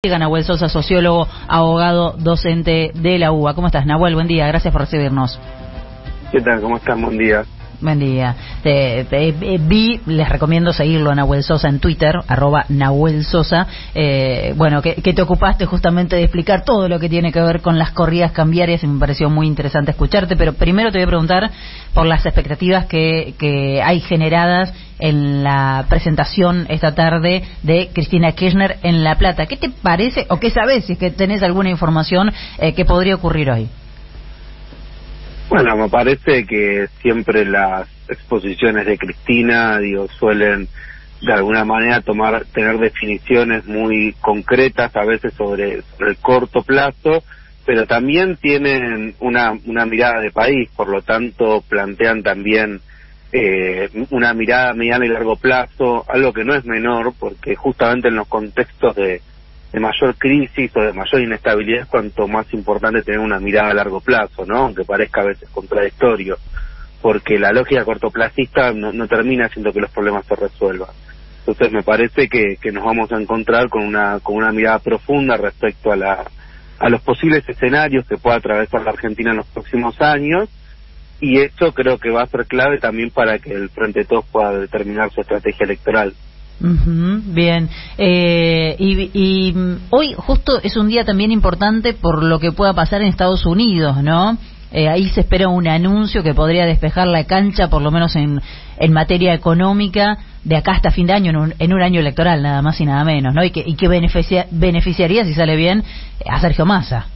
Nahuel Sosa, sociólogo, abogado, docente de la UBA. ¿Cómo estás, Nahuel? Buen día, gracias por recibirnos. ¿Qué tal? ¿Cómo estás? Buen día. Buen día. Les recomiendo seguirlo a Nahuel Sosa en Twitter, @Nahuel Sosa. Que te ocupaste justamente de explicar todo lo que tiene que ver con las corridas cambiarias y me pareció muy interesante escucharte, pero primero te voy a preguntar por las expectativas que hay generadas en la presentación esta tarde de Cristina Kirchner en La Plata. ¿Qué te parece o qué sabes, si es que tenés alguna información que podría ocurrir hoy? Bueno, me parece que siempre las exposiciones de Cristina, suelen de alguna manera tener definiciones muy concretas, a veces sobre el corto plazo, pero también tienen una mirada de país, por lo tanto plantean también una mirada a mediano y largo plazo, algo que no es menor, porque justamente en los contextos de mayor crisis o de mayor inestabilidad es cuanto más importante tener una mirada a largo plazo, ¿no? Aunque parezca a veces contradictorio, porque la lógica cortoplacista no termina haciendo que los problemas se resuelvan. Entonces me parece que nos vamos a encontrar con una mirada profunda respecto a los posibles escenarios que pueda atravesar la Argentina en los próximos años, y eso creo que va a ser clave también para que el Frente de Todos pueda determinar su estrategia electoral. Bien, y hoy justo es un día también importante por lo que pueda pasar en Estados Unidos, ¿no? Ahí se espera un anuncio que podría despejar la cancha, por lo menos en materia económica, de acá hasta fin de año, en un año electoral, nada más y nada menos, ¿no? Y que beneficiaría, si sale bien, a Sergio Massa.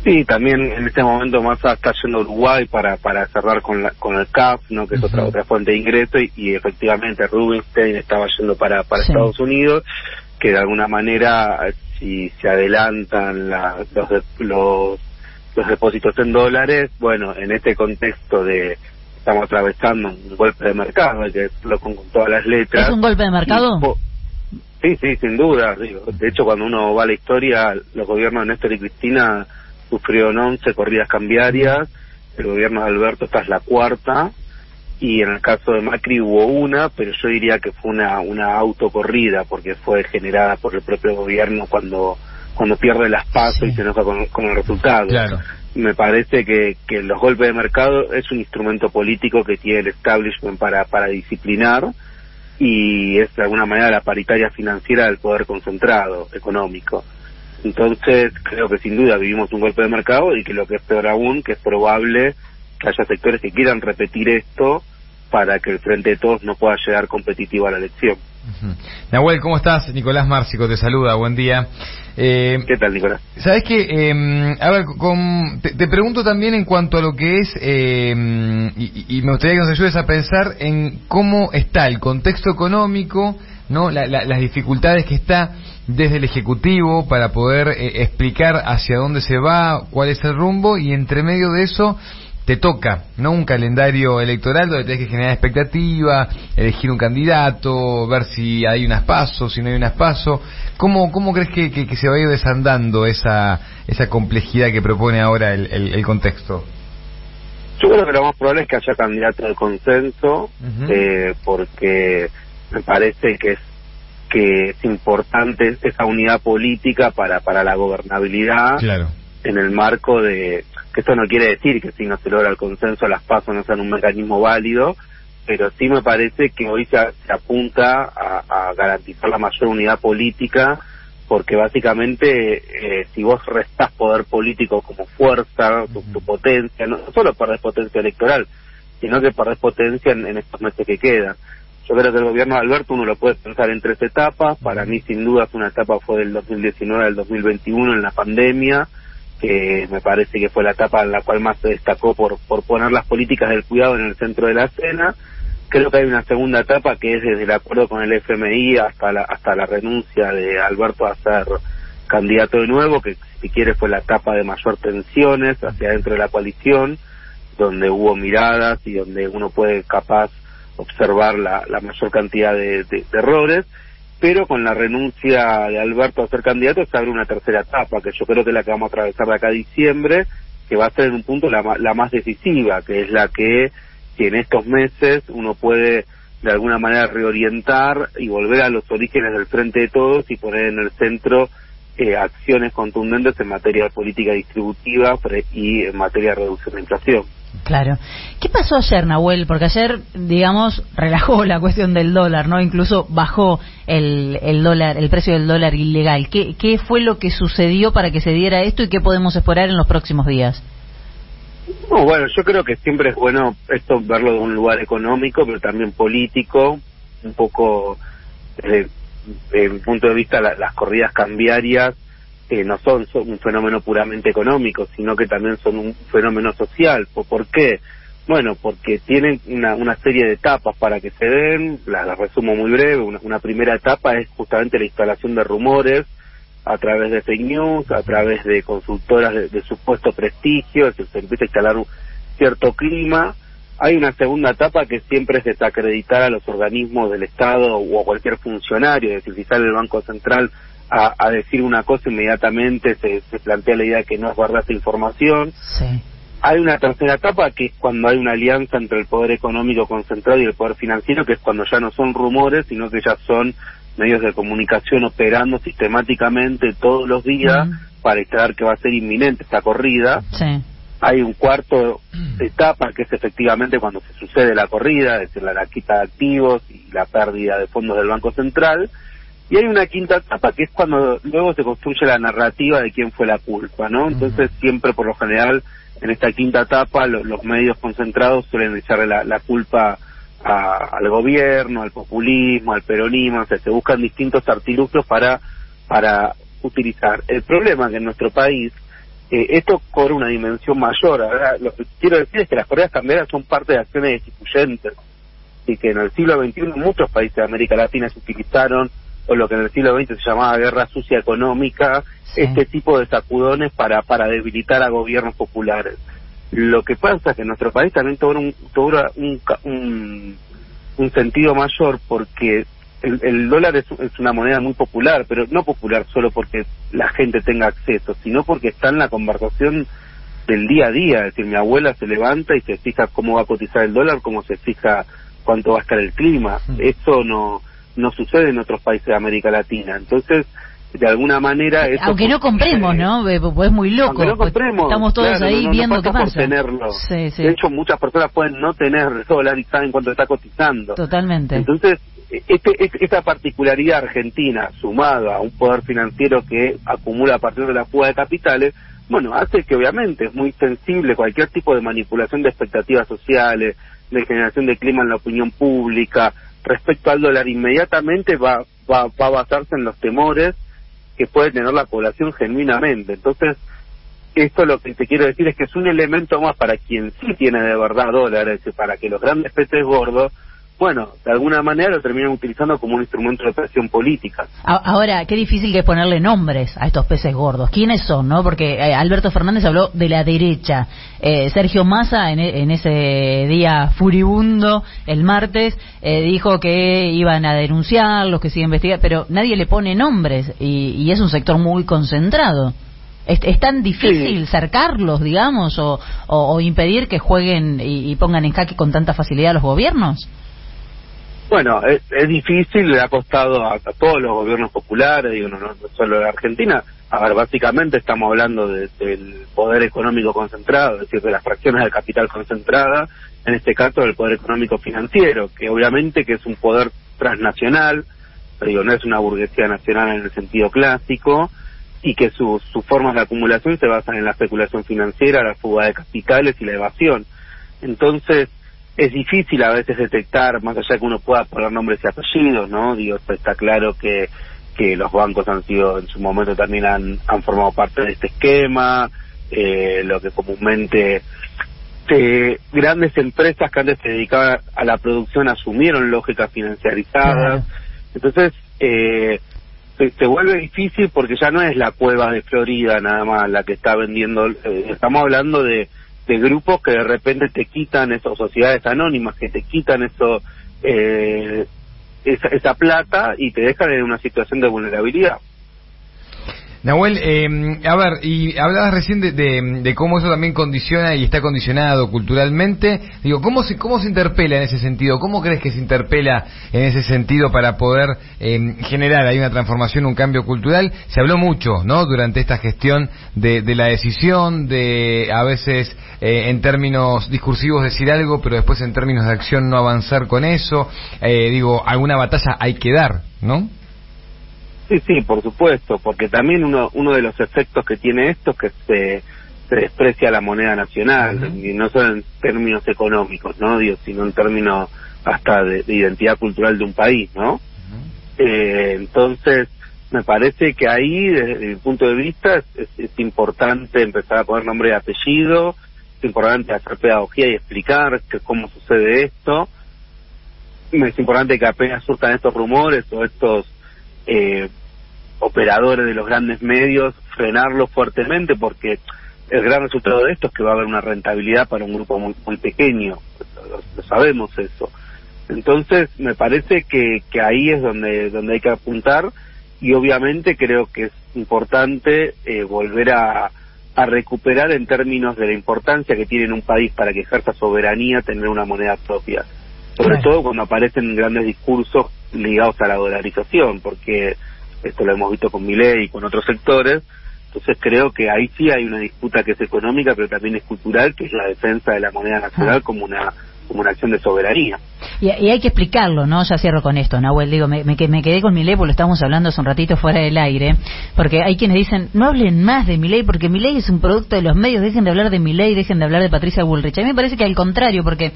Sí, también en este momento Massa está yendo a Uruguay para cerrar con el CAF, ¿no? Que es otra fuente de ingreso, y efectivamente Rubinstein estaba yendo para sí, Estados Unidos, que de alguna manera, si se adelantan los depósitos en dólares, bueno, en este contexto estamos atravesando un golpe de mercado, hay que decirlo con todas las letras. ¿Es un golpe de mercado? Sí, sin duda. De hecho, cuando uno va a la historia, los gobiernos de Néstor y Cristina sufrieron 11 corridas cambiarias, el gobierno de Alberto esta es la cuarta, y en el caso de Macri hubo una, pero yo diría que fue una autocorrida, porque fue generada por el propio gobierno cuando pierde las PASO, sí, y se enoja con el resultado. Claro. Me parece que los golpes de mercado es un instrumento político que tiene el establishment para disciplinar, y es de alguna manera la paritaria financiera del poder concentrado económico. Entonces creo que sin duda vivimos un golpe de mercado, y que lo que es peor aún, que es probable que haya sectores que quieran repetir esto para que el Frente de Todos no pueda llegar competitivo a la elección. Nahuel, ¿cómo estás? Nicolás Márcico te saluda, buen día. ¿Qué tal, Nicolás? ¿Sabés qué? A ver, te pregunto también en cuanto a lo que es, y me gustaría que nos ayudes a pensar en cómo está el contexto económico, ¿no? Las dificultades que está desde el Ejecutivo para poder explicar hacia dónde se va, cuál es el rumbo, y entre medio de eso te toca, ¿no? Un calendario electoral donde tenés que generar expectativa, elegir un candidato, ver si hay unas PASO, si no hay unas PASO. ¿Cómo crees que se va a ir desandando esa complejidad que propone ahora el contexto? Yo creo que lo más probable es que haya candidato de consenso, porque me parece que es importante esa unidad política para la gobernabilidad. Claro. En el marco de que esto no quiere decir que si no se logra el consenso las PASO no sean un mecanismo válido, pero sí me parece que hoy se apunta a garantizar la mayor unidad política, porque básicamente si vos restás poder político como fuerza, tu potencia, no solo perdés potencia electoral, sino que perdés potencia en estos meses que quedan. Yo creo que el gobierno de Alberto uno lo puede pensar en 3 etapas. Para mí, sin duda, una etapa fue del 2019 al 2021 en la pandemia, que me parece que fue la etapa en la cual más se destacó por poner las políticas del cuidado en el centro de la escena. Creo que hay una segunda etapa que es desde el acuerdo con el FMI hasta la renuncia de Alberto a ser candidato de nuevo, que si quiere fue la etapa de mayor tensiones hacia dentro de la coalición, donde hubo miradas y donde uno puede capaz observar la mayor cantidad de errores. Pero con la renuncia de Alberto a ser candidato se abre una tercera etapa, que yo creo que es la que vamos a atravesar de acá a diciembre, que va a ser en un punto la más decisiva, que es la que en estos meses uno puede de alguna manera reorientar y volver a los orígenes del Frente de Todos y poner en el centro acciones contundentes en materia de política distributiva y en materia de reducción de inflación. Claro. ¿Qué pasó ayer, Nahuel? Porque ayer, digamos, relajó la cuestión del dólar, ¿no? Incluso bajó el dólar, el precio del dólar ilegal. ¿Qué fue lo que sucedió para que se diera esto y qué podemos esperar en los próximos días? No, bueno, yo creo que siempre es bueno esto verlo de un lugar económico, pero también político, un poco desde mi punto de vista las corridas cambiarias no son un fenómeno puramente económico, sino que también son un fenómeno social. ¿Por qué? Bueno, porque tienen una serie de etapas para que se den, la resumo muy breve. Una primera etapa es justamente la instalación de rumores a través de fake news, a través de consultoras de supuesto prestigio, es decir, se empieza a instalar un cierto clima. Hay una segunda etapa que siempre es desacreditar a los organismos del Estado o a cualquier funcionario, es decir, si sale el Banco Central a decir una cosa, inmediatamente se plantea la idea de que no es verdad esa información. Sí. Hay una tercera etapa que es cuando hay una alianza entre el poder económico concentrado y el poder financiero, que es cuando ya no son rumores, sino que ya son medios de comunicación operando sistemáticamente todos los días para instalar que va a ser inminente esta corrida. Sí. Hay un cuarto etapa que es efectivamente cuando se sucede la corrida, es decir, la quita de activos y la pérdida de fondos del Banco Central. Y hay una quinta etapa que es cuando luego se construye la narrativa de quién fue la culpa, ¿no? Entonces siempre por lo general en esta quinta etapa los medios concentrados suelen echarle la culpa al gobierno, al populismo, al peronismo, o sea, se buscan distintos artilugios para utilizar. El problema es que en nuestro país esto cobra una dimensión mayor. Ahora, lo que quiero decir es que las corridas cambiarias son parte de acciones destituyentes y que en el siglo XXI muchos países de América Latina se utilizaron, o lo que en el siglo XX se llamaba guerra sucia económica, este tipo de sacudones para debilitar a gobiernos populares. Lo que pasa es que en nuestro país también cobra un sentido mayor porque el dólar es una moneda muy popular, pero no popular solo porque la gente tenga acceso, sino porque está en la conversación del día a día. Es decir, mi abuela se levanta y se fija cómo va a cotizar el dólar, cómo se fija cuánto va a estar el clima. Eso no sucede en otros países de América Latina. Entonces, de alguna manera... Eso aunque no compremos, ¿no? Es muy loco. Aunque no compremos. Estamos todos claro, ahí viendo no qué pasa. Por tenerlo. Sí, sí. De hecho, muchas personas pueden no tener dólar y saben cuánto está cotizando. Totalmente. Entonces, esta particularidad argentina, sumada a un poder financiero que acumula a partir de la fuga de capitales, bueno, hace que obviamente es muy sensible cualquier tipo de manipulación de expectativas sociales, de generación de clima en la opinión pública, respecto al dólar, inmediatamente va a basarse en los temores que puede tener la población genuinamente. Entonces, esto lo que te quiero decir es que es un elemento más para quien sí tiene de verdad dólares, es decir, para que los grandes peces gordos, bueno, de alguna manera lo terminan utilizando como un instrumento de presión política. Ahora, qué difícil que es ponerle nombres a estos peces gordos. ¿Quiénes son, no? Porque Alberto Fernández habló de la derecha. Sergio Massa, en ese día furibundo, el martes, dijo que iban a denunciarlos, que se iba a investigar, pero nadie le pone nombres y es un sector muy concentrado. ¿Es tan difícil cercarlos, digamos, o impedir que jueguen y pongan en jaque con tanta facilidad a los gobiernos? Bueno, es difícil, le ha costado a todos los gobiernos populares, digo, no solo de Argentina. A ver, básicamente estamos hablando del poder económico concentrado, es decir, de las fracciones del capital concentrada, en este caso del poder económico financiero, que obviamente que es un poder transnacional, pero digo, no es una burguesía nacional en el sentido clásico, y que sus formas de acumulación se basan en la especulación financiera, la fuga de capitales y la evasión. Entonces, es difícil a veces detectar, más allá de que uno pueda poner nombres y apellidos, ¿no? Digo, está claro que los bancos han sido, en su momento también han formado parte de este esquema, lo que comúnmente grandes empresas que antes se dedicaban a la producción asumieron lógicas financiarizadas. Entonces, se vuelve difícil porque ya no es la cueva de Florida nada más la que está vendiendo, estamos hablando de grupos que de repente te quitan esas sociedades anónimas, que te quitan esa plata y te dejan en una situación de vulnerabilidad. Nahuel, a ver, y hablabas recién de cómo eso también condiciona y está condicionado culturalmente. Digo, ¿cómo se interpela en ese sentido? ¿Cómo crees que se interpela en ese sentido para poder generar ahí una transformación, un cambio cultural? Se habló mucho, ¿no?, durante esta gestión de la decisión, de a veces en términos discursivos decir algo, pero después en términos de acción no avanzar con eso. Digo, alguna batalla hay que dar, ¿no? Sí, por supuesto, porque también uno de los efectos que tiene esto es que se desprecia la moneda nacional, y no solo en términos económicos, ¿no?, digo, sino en términos hasta de identidad cultural de un país, ¿no? Entonces, me parece que ahí, desde mi punto de vista, es importante empezar a poner nombre y apellido, es importante hacer pedagogía y explicar cómo sucede esto, es importante que apenas surtan estos rumores o estos operadores de los grandes medios, frenarlos fuertemente, porque el gran resultado de esto es que va a haber una rentabilidad para un grupo muy, muy pequeño, lo sabemos eso. Entonces me parece que ahí es donde hay que apuntar, y obviamente creo que es importante volver a recuperar en términos de la importancia que tiene en un país para que ejerza soberanía tener una moneda propia, sobre todo cuando aparecen grandes discursos ligados a la dolarización, porque esto lo hemos visto con Milei y con otros sectores. Entonces creo que ahí sí hay una disputa que es económica, pero también es cultural, que es la defensa de la moneda nacional como una acción de soberanía. Y hay que explicarlo, ¿no? Ya cierro con esto, Nahuel. Digo, me quedé con Milei, porque lo estábamos hablando hace un ratito fuera del aire, porque hay quienes dicen, no hablen más de Milei, porque Milei es un producto de los medios, dejen de hablar de Milei, dejen de hablar de Patricia Bullrich. A mí me parece que al contrario, porque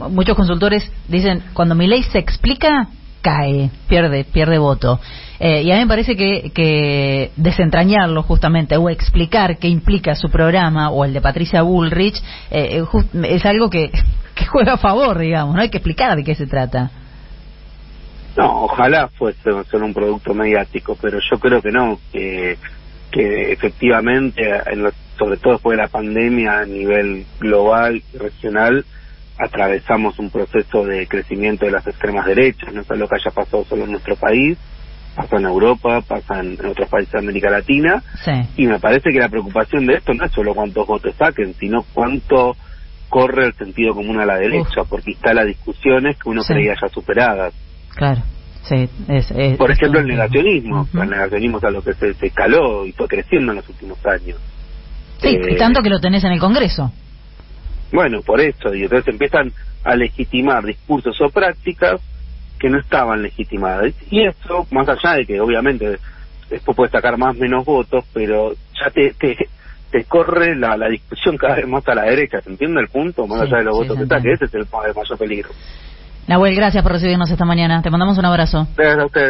muchos consultores dicen, cuando Milei se explica, cae, pierde voto. Y a mí me parece que desentrañarlo justamente, o explicar qué implica su programa o el de Patricia Bullrich, es algo que juega a favor, digamos, ¿no? Hay que explicar de qué se trata. No, ojalá fuese solo un producto mediático, pero yo creo que no, que efectivamente, sobre todo después de la pandemia a nivel global y regional, atravesamos un proceso de crecimiento de las extremas derechas. No es algo que haya pasado solo en nuestro país, pasa en Europa, pasa en otros países de América Latina, y me parece que la preocupación de esto no es solo cuántos votos saquen, sino cuánto corre el sentido común a la derecha, porque instala discusiones que uno creía ya superadas. Claro. Sí, por ejemplo, el negacionismo. El negacionismo es algo que se escaló y fue creciendo en los últimos años. Sí, tanto que lo tenés en el Congreso. Bueno, por eso, y entonces empiezan a legitimar discursos o prácticas que no estaban legitimadas. Y eso, más allá de que obviamente después puede sacar más o menos votos, pero ya te corre la discusión cada vez más a la derecha. ¿Se entiende el punto? Más allá de los votos que saque, ese es el mayor peligro. Nahuel, gracias por recibirnos esta mañana. Te mandamos un abrazo. Gracias a ustedes.